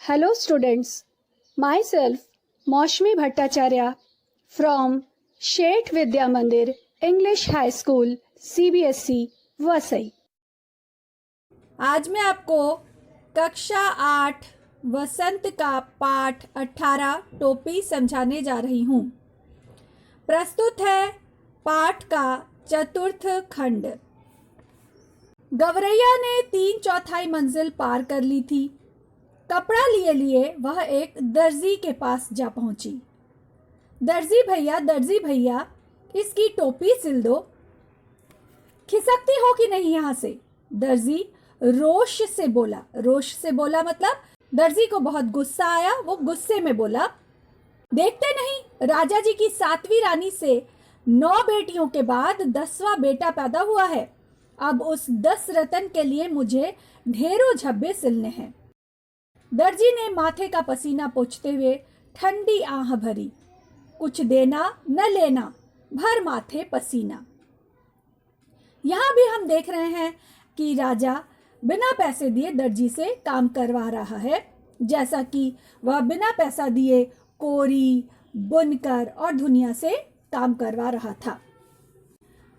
Hello students, myself Maushmi Bhattacharya from Sheth Vidya Mandir English High School CBSE Vasai. आज मैं आपको कक्षा 8 वसंत का पाठ 18 टोपी समझाने जा रही हूँ। प्रस्तुत है पाठ का चतुर्थ खंड। गवरैया ने 3/4 मंजिल पार कर ली थी। कपड़ा लिए लिए वह एक दर्जी के पास जा पहुंची। दर्जी भैया इसकी टोपी सिल दो। खिसकती हो कि नहीं यहाँ से? दर्जी रोष से बोला मतलब दर्जी को बहुत गुस्सा आया। वो गुस्से में बोला, देखते नहीं राजा जी की 7वीं रानी से 9 बेटियों के बाद 10वां बेटा पैदा हुआ है। अब उस 10 रतन के लिए मुझे ढेरों झब्बे सिलने हैं। दर्जी ने माथे का पसीना पोंछते हुए ठंडी आह भरी। कुछ देना न लेना, भर माथे पसीना। यहाँ भी हम देख रहे हैं कि राजा बिना पैसे दिए दर्जी से काम करवा रहा है, जैसा कि वह बिना पैसा दिए कोरी, बुनकर और धुनिया से काम करवा रहा था।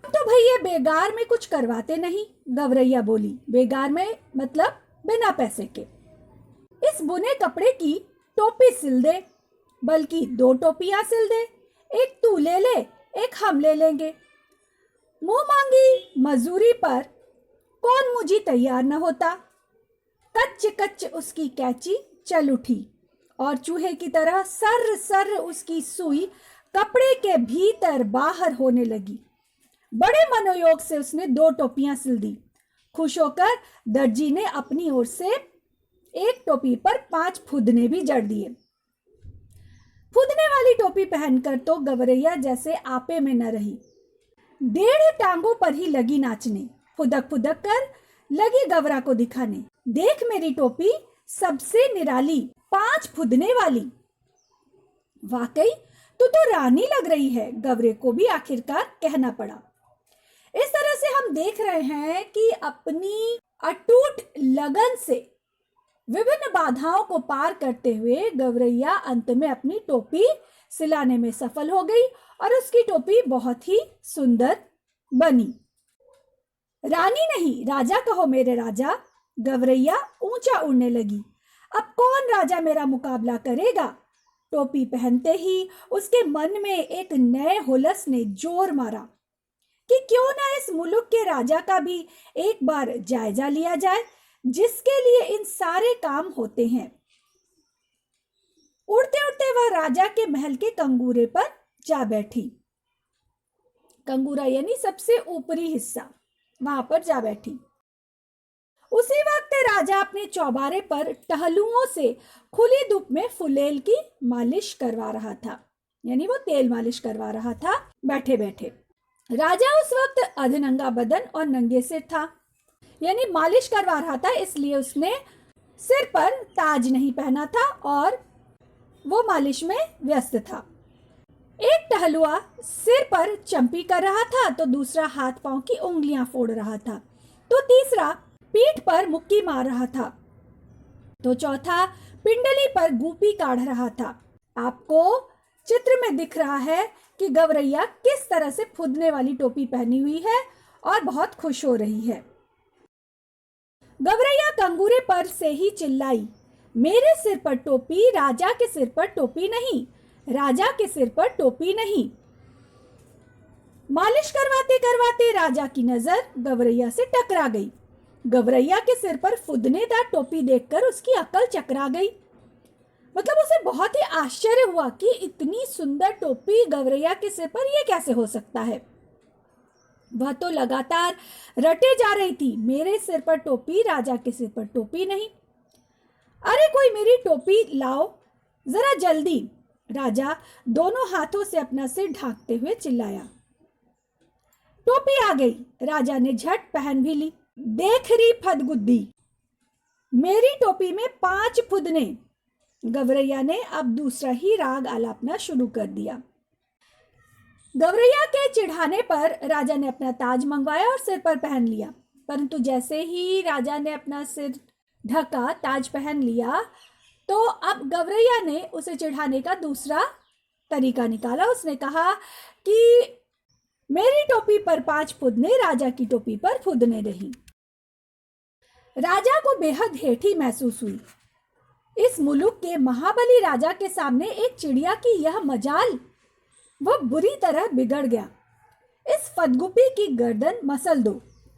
तो भैया बेगार में कुछ करवाते नहीं, गवरैया बोली। बेगार में मतलब बिना पैसे के। इस बुने कपड़े की टोपी सिल दे, बल्कि 2 टोपियां सिल दे। एक तू ले ले, एक हम ले लेंगे। मुंह मांगी मजूरी पर कौन मुझी तैयार न होता। कच्च कच्च उसकी कैंची चल उठी और चूहे की तरह सर सर उसकी सुई कपड़े के भीतर बाहर होने लगी। बड़े मनोयोग से उसने 2 टोपियां सिल दी। खुश होकर दर्जी ने अपनी ओर से एक टोपी पर 5 फुदने भी जड़ दिए। फुदने वाली टोपी पहनकर तो गवरैया जैसे आपे में न रही। 1.5 टांगों पर ही लगी नाचने। फुदक फुदक कर लगी गवरा को दिखाने, देख मेरी टोपी सबसे निराली, 5 फुदने वाली। वाकई तू तो रानी लग रही है, गवरे को भी आखिरकार कहना पड़ा। इस तरह से हम देख रहे हैं कि अपनी अटूट लगन से विभिन्न बाधाओं को पार करते हुए गवरैया अंत में अपनी टोपी सिलाने में सफल हो गई और उसकी टोपी बहुत ही सुंदर बनी। रानी नहीं, राजा कहो मेरे राजा। गवरैया ऊंचा उड़ने लगी। अब कौन राजा मेरा मुकाबला करेगा? टोपी पहनते ही उसके मन में एक नए हुलस ने जोर मारा कि क्यों ना इस मुल्क के राजा का भी एक बार जायजा लिया जाए, जिसके लिए इन सारे काम होते हैं। उड़ते उड़ते वह राजा के महल के कंगूरे पर जा बैठी। कंगूरा यानी सबसे ऊपरी हिस्सा, वहां पर जा बैठी। उसी वक्त राजा अपने चौबारे पर टहलुओं से खुली धूप में फुलेल की मालिश करवा रहा था, यानी वो तेल मालिश करवा रहा था बैठे बैठे। राजा उस वक्त अधनंगा बदन और नंगे सिर था, यानी मालिश करवा रहा था, इसलिए उसने सिर पर ताज नहीं पहना था और वो मालिश में व्यस्त था। एक टहलुआ सिर पर चंपी कर रहा था, तो दूसरा हाथ पांव की उंगलियां फोड़ रहा था, तो तीसरा पीठ पर मुक्की मार रहा था, तो चौथा पिंडली पर गूपी काढ़ रहा था। आपको चित्र में दिख रहा है कि गवरैया किस तरह से फुदने वाली टोपी पहनी हुई है और बहुत खुश हो रही है। गवरैया कंगूरे पर से ही चिल्लाई, मेरे सिर पर टोपी, राजा के सिर पर टोपी नहीं, राजा के सिर पर टोपी नहीं। मालिश करवाते करवाते राजा की नजर गवरैया से टकरा गई। गवरैया के सिर पर फुदनेदार टोपी देखकर उसकी अकल चकरा गई। मतलब उसे बहुत ही आश्चर्य हुआ कि इतनी सुंदर टोपी गवरैया के सिर पर यह कैसे हो सकता है। वह तो लगातार रटे जा रही थी, मेरे सिर पर टोपी, राजा के सिर पर टोपी नहीं। अरे कोई मेरी टोपी लाओ जरा जल्दी। राजा दोनों हाथों से अपना सिर ढांकते हुए चिल्लाया। टोपी आ गई। राजा ने झट पहन भी ली। देख रही फदगुद्दी, मेरी टोपी में 5 फुदने। गवरैया ने अब दूसरा ही राग आलापना शुरू कर दिया। गवरैया के चिढ़ाने पर राजा ने अपना ताज मंगवाया और सिर पर पहन लिया, परंतु जैसे ही राजा ने अपना सिर ढका, ताज पहन लिया, तो अब गौरैया ने उसे चिढ़ाने का दूसरा तरीका निकाला। उसने कहा कि मेरी टोपी पर 5 फुदने राजा की टोपी पर फुदने रही। राजा को बेहद हेठी महसूस हुई। इस मुल्क के महाबली राजा के सामने एक चिड़िया की यह मजाल, वह बुरी तरह बिगड़ गया। इस फदगुपी की गर्दन मसल दो,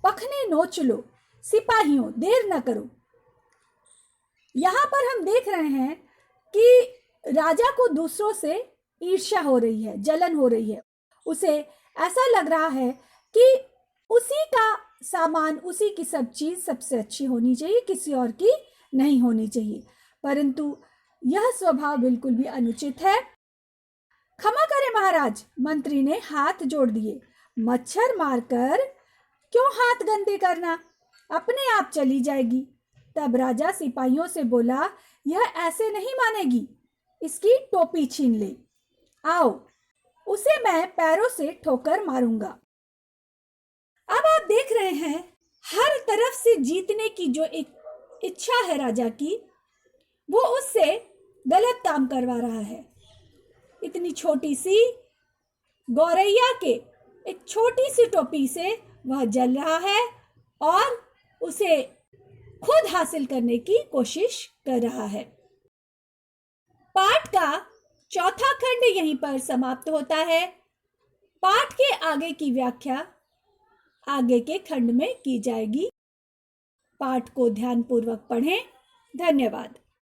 पखने नोच लो, सिपाहियों देर न करो। यहाँ पर हम देख रहे हैं कि राजा को दूसरों से ईर्ष्या हो रही है, जलन हो रही है। उसे ऐसा लग रहा है कि उसी का सामान, उसी की सब चीज सबसे अच्छी होनी चाहिए, किसी और की नहीं होनी चाहिए। परंतु यह स्वभाव बिल्कुल भी अनुचित है। क्षमा करें महाराज, मंत्री ने हाथ जोड़ दिए। मच्छर मारकर क्यों हाथ गंदे करना, अपने आप चली जाएगी। तब राजा सिपाहियों से बोला, यह ऐसे नहीं मानेगी, इसकी टोपी छीन ले। आओ, उसे मैं पैरों से ठोकर मारूंगा। अब आप देख रहे हैं हर तरफ से जीतने की जो एक इच्छा है राजा की, वो उससे गलत काम करवा रहा है। इतनी छोटी सी गौरैया के एक छोटी सी टोपी से वह जल रहा है और उसे खुद हासिल करने की कोशिश कर रहा है। पाठ का चौथा खंड यहीं पर समाप्त होता है। पाठ के आगे की व्याख्या आगे के खंड में की जाएगी। पाठ को ध्यानपूर्वक पढ़ें। धन्यवाद।